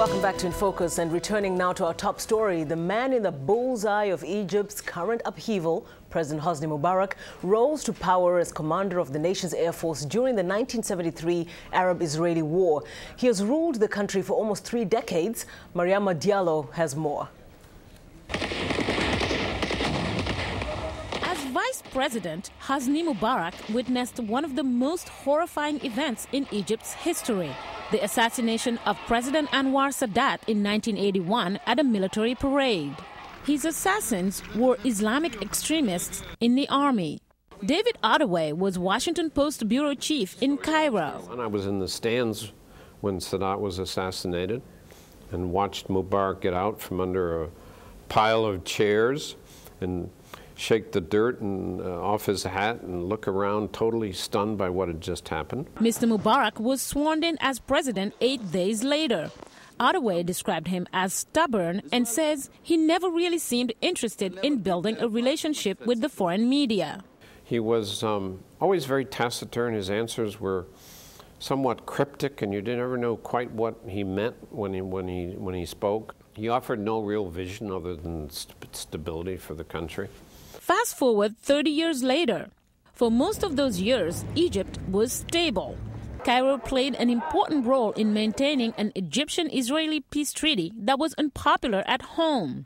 Welcome back to In Focus, and returning now to our top story. The man in the bullseye of Egypt's current upheaval, President Hosni Mubarak, rose to power as commander of the nation's air force during the 1973 Arab-Israeli war. He has ruled the country for almost 3 decades. Mariama Diallo has more. As vice president, Hosni Mubarak witnessed one of the most horrifying events in Egypt's history: the assassination of President Anwar Sadat in 1981 at a military parade. His assassins were Islamic extremists in the army. David Ottaway was Washington Post bureau chief in Cairo. And I was in the stands when Sadat was assassinated and watched Mubarak get out from under a pile of chairs and shake the dirt off his hat and look around, totally stunned by what had just happened. Mr. Mubarak was sworn in as president 8 days later. Ottaway described him as stubborn and says he never really seemed interested in building a relationship with the foreign media. He was always very taciturn. His answers were somewhat cryptic, and you didn't ever know quite what he meant when he spoke. He offered no real vision other than stability for the country. Fast forward 30 years later. For most of those years, Egypt was stable. Cairo played an important role in maintaining an Egyptian-Israeli peace treaty that was unpopular at home.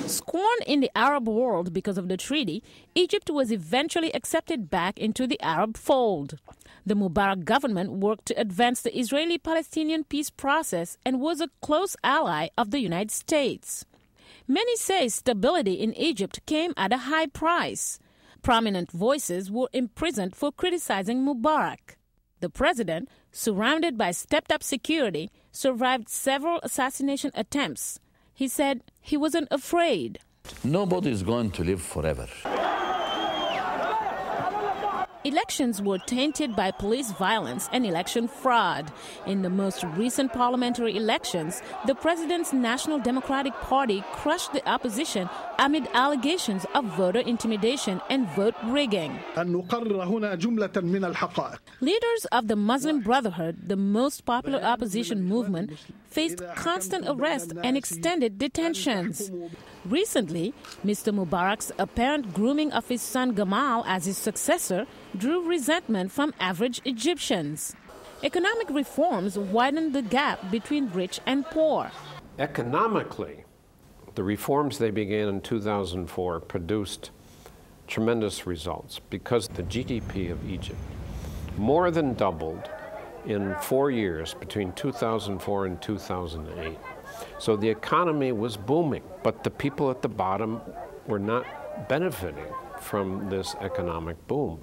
Scorned in the Arab world because of the treaty, Egypt was eventually accepted back into the Arab fold. The Mubarak government worked to advance the Israeli-Palestinian peace process and was a close ally of the United States. Many say stability in Egypt came at a high price. Prominent voices were imprisoned for criticizing Mubarak. The president, surrounded by stepped-up security, survived several assassination attempts. He said he wasn't afraid. Nobody is going to live forever. Elections were tainted by police violence and election fraud. In the most recent parliamentary elections, the president's National Democratic Party crushed the opposition amid allegations of voter intimidation and vote rigging. Leaders of the Muslim Brotherhood, the most popular opposition movement, faced constant arrest and extended detentions. Recently, Mr. Mubarak's apparent grooming of his son Gamal as his successor drew resentment from average Egyptians. Economic reforms widened the gap between rich and poor. Economically, the reforms they began in 2004 produced tremendous results because the GDP of Egypt more than doubled in 4 years between 2004 and 2008. So the economy was booming, but the people at the bottom were not benefiting from this economic boom.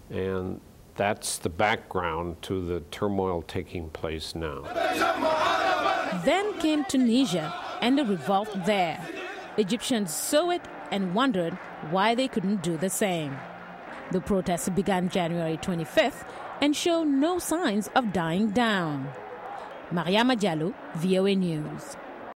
And that's the background to the turmoil taking place now. Then came Tunisia and the revolt there. Egyptians saw it and wondered why they couldn't do the same. The protests began January 25th and show no signs of dying down. Mariama Diallo, VOA News.